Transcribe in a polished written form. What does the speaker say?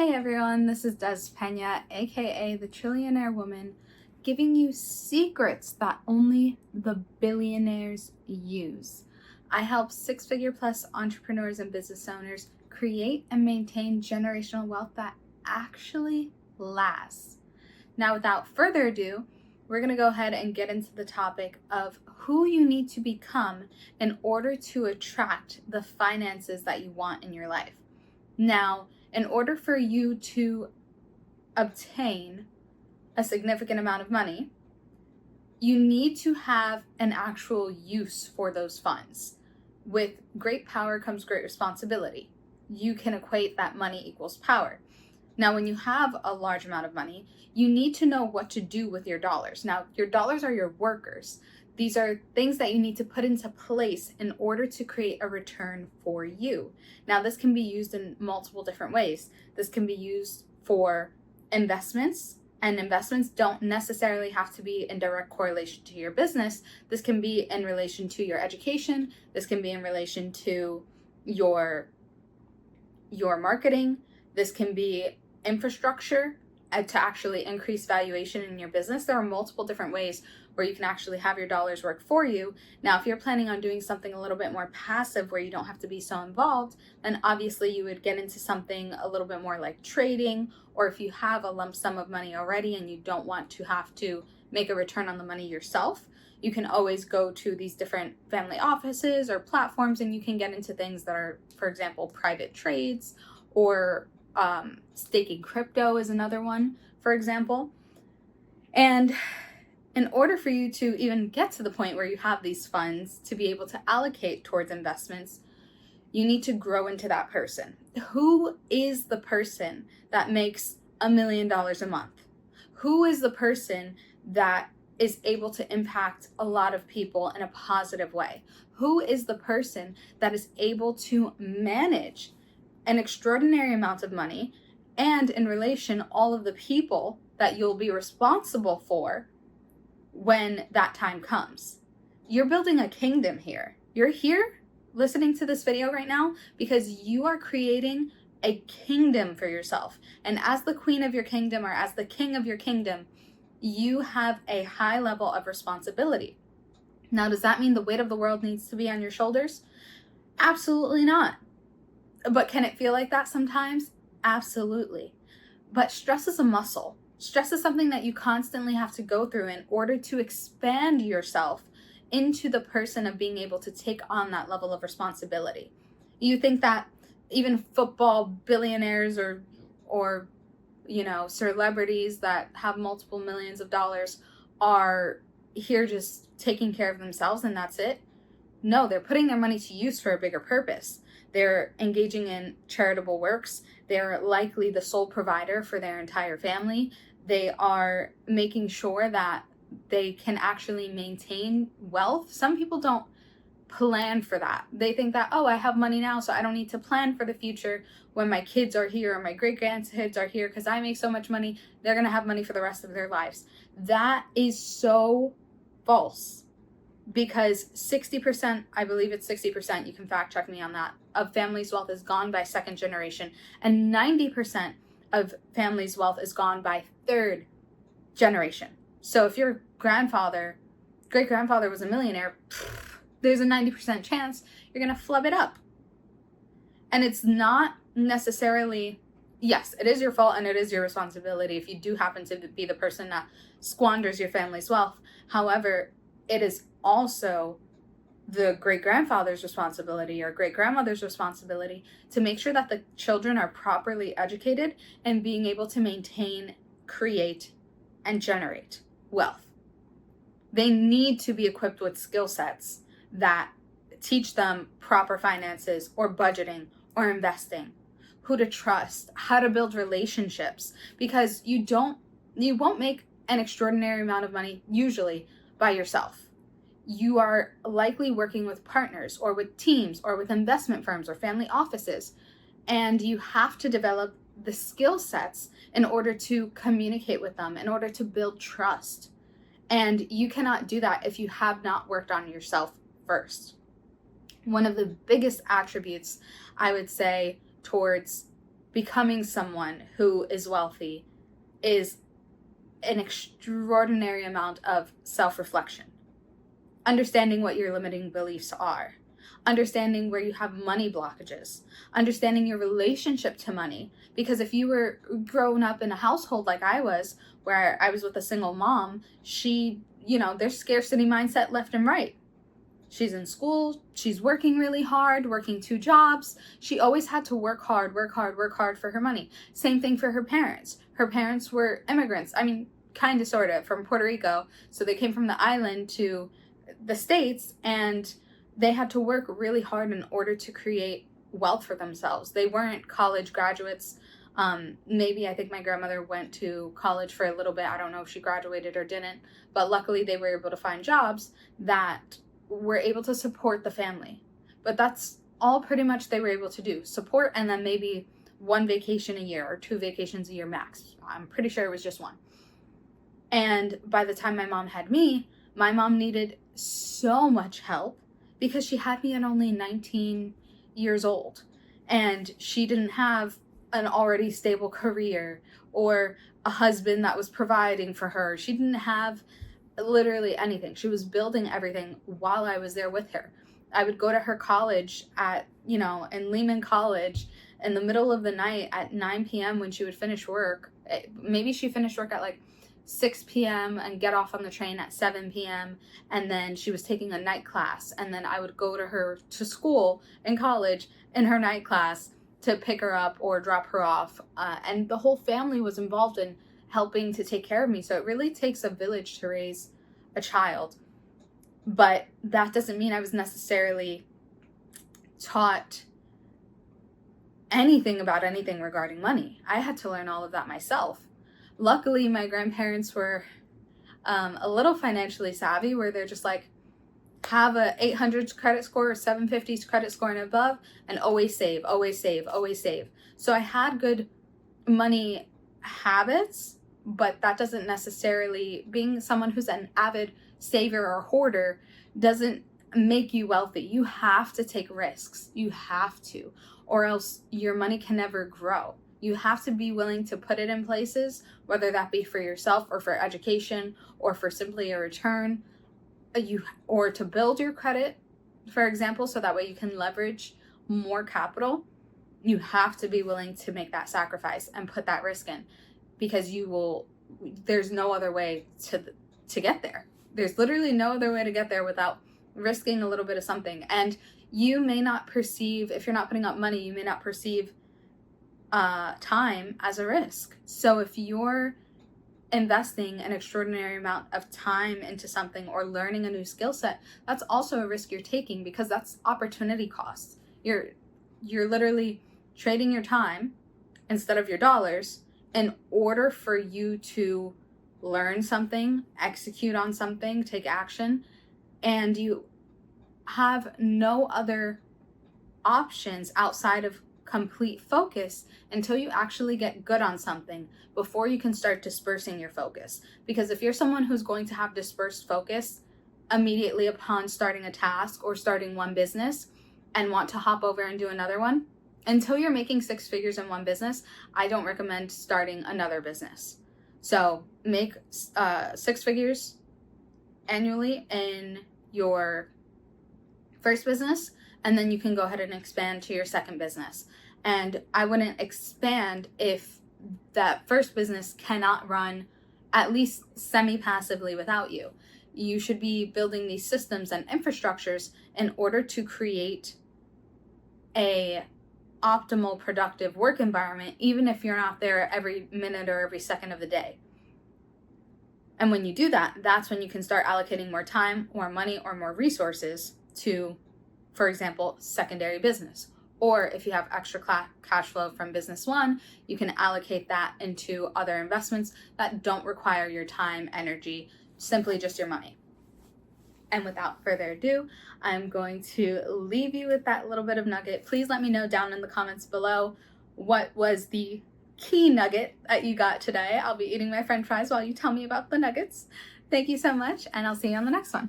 Hey everyone, this is Des Pena, aka the Trillionaire Woman, giving you secrets that only the billionaires use. I help six-figure plus entrepreneurs and business owners create and maintain generational wealth that actually lasts. Now, without further ado, we're going to go ahead and get into the topic of who you need to become in order to attract the finances that you want in your life. Now, in order for you to obtain a significant amount of money, you need to have an actual use for those funds. With great power comes great responsibility. You can equate that money equals power. Now, when you have a large amount of money, you need to know what to do with your dollars. Now, your dollars are your workers. These are things that you need to put into place in order to create a return for you. Now, this can be used in multiple different ways. This can be used for investments, and investments don't necessarily have to be in direct correlation to your business. This can be in relation to your education. This can be in relation to your marketing. This can be infrastructure to actually increase valuation in your business. There are multiple different ways where you can actually have your dollars work for you. Now, if you're planning on doing something a little bit more passive where you don't have to be so involved, then obviously you would get into something a little bit more like trading, or if you have a lump sum of money already and you don't want to have to make a return on the money yourself, you can always go to these different family offices or platforms and you can get into things that are, for example, private trades, or staking crypto is another one, for example. And in order for you to even get to the point where you have these funds to be able to allocate towards investments, you need to grow into that person. Who is the person that makes $1 million a month? Who is the person that is able to impact a lot of people in a positive way? Who is the person that is able to manage an extraordinary amount of money, and in relation, all of the people that you'll be responsible for when that time comes? You're building a kingdom here. You're here listening to this video right now because you are creating a kingdom for yourself. And as the queen of your kingdom, or as the king of your kingdom, you have a high level of responsibility. Now, does that mean the weight of the world needs to be on your shoulders? Absolutely not. But can it feel like that sometimes? Absolutely. But stress is a muscle. Stress is something that you constantly have to go through in order to expand yourself into the person of being able to take on that level of responsibility. You think that even football billionaires or celebrities that have multiple millions of dollars are here just taking care of themselves and that's it? No, they're putting their money to use for a bigger purpose. They're engaging in charitable works. They're likely the sole provider for their entire family. They are making sure that they can actually maintain wealth. Some people don't plan for that. They think that, oh, I have money now, so I don't need to plan for the future when my kids are here or my great-grandkids are here because I make so much money, they're going to have money for the rest of their lives. That is so false. Because 60%, I believe it's 60%, you can fact check me on that, of families' wealth is gone by second generation, and 90% of families' wealth is gone by third generation. So if your great-grandfather was a millionaire, there's a 90% chance you're going to flub it up. And it's not necessarily, yes, it is your fault and it is your responsibility if you do happen to be the person that squanders your family's wealth. However, it is also the great-grandfather's responsibility or great-grandmother's responsibility to make sure that the children are properly educated and being able to maintain, create, and generate wealth. They need to be equipped with skill sets that teach them proper finances or budgeting or investing, who to trust, how to build relationships, because you won't make an extraordinary amount of money usually by yourself. You are likely working with partners or with teams or with investment firms or family offices, and you have to develop the skill sets in order to communicate with them, in order to build trust. And you cannot do that if you have not worked on yourself first. One of the biggest attributes, I would say, towards becoming someone who is wealthy is an extraordinary amount of self-reflection. Understanding what your limiting beliefs are, understanding where you have money blockages, understanding your relationship to money. Because if you were grown up in a household like I was, where I was with a single mom, there's scarcity mindset left and right. She's in school, she's working really hard, working 2 jobs. She always had to work hard for her money. Same thing for her parents. Her parents were immigrants. I mean, kind of, sort of, from Puerto Rico. So they came from the island to the States, and they had to work really hard in order to create wealth for themselves. They weren't college graduates. Maybe I think my grandmother went to college for a little bit. I don't know if she graduated or didn't, but luckily they were able to find jobs that were able to support the family. But that's all pretty much they were able to do. Support, and then maybe 1 vacation a year or 2 vacations a year max. I'm pretty sure it was just 1. And by the time my mom had me, my mom needed so much help because she had me at only 19 years old. And she didn't have an already stable career or a husband that was providing for her. She didn't have literally anything. She was building everything while I was there with her. I would go to her college in Lehman College in the middle of the night at 9 p.m. when she would finish work. Maybe she finished work at like 6 p.m. and get off on the train at 7 p.m. And then she was taking a night class. And then I would go to school in college in her night class to pick her up or drop her off. And the whole family was involved in helping to take care of me. So it really takes a village to raise a child. But that doesn't mean I was necessarily taught anything about anything regarding money. I had to learn all of that myself. Luckily, my grandparents were a little financially savvy, where they're just like, have a 800 credit score or 750 credit score and above, and always save, always save, always save. So I had good money habits, but that doesn't necessarily, being someone who's an avid saver or hoarder doesn't make you wealthy. You have to take risks. You have to, or else your money can never grow. You have to be willing to put it in places, whether that be for yourself or for education or for simply a return, or to build your credit, for example, so that way you can leverage more capital. You have to be willing to make that sacrifice and put that risk in, because there's no other way to get there. There's literally no other way to get there without risking a little bit of something. And you may not perceive, if you're not putting up money, you may not perceive time as a risk. So if you're investing an extraordinary amount of time into something or learning a new skill set, that's also a risk you're taking, because that's opportunity costs. You're literally trading your time instead of your dollars in order for you to learn something, execute on something, take action, and you have no other options outside of complete focus until you actually get good on something before you can start dispersing your focus. Because if you're someone who's going to have dispersed focus immediately upon starting a task or starting one business and want to hop over and do another one, until you're making 6 figures in one business, I don't recommend starting another business. So make 6 figures annually in your first business, and then you can go ahead and expand to your second business. And I wouldn't expand if that first business cannot run at least semi-passively without you. You should be building these systems and infrastructures in order to create a optimal, productive work environment, even if you're not there every minute or every second of the day. And when you do that, that's when you can start allocating more time, more money, or more resources to, for example, secondary business. Or if you have extra cash flow from business one, you can allocate that into other investments that don't require your time, energy, simply just your money. And without further ado, I'm going to leave you with that little bit of nugget. Please let me know down in the comments below what was the key nugget that you got today. I'll be eating my French fries while you tell me about the nuggets. Thank you so much, and I'll see you on the next one.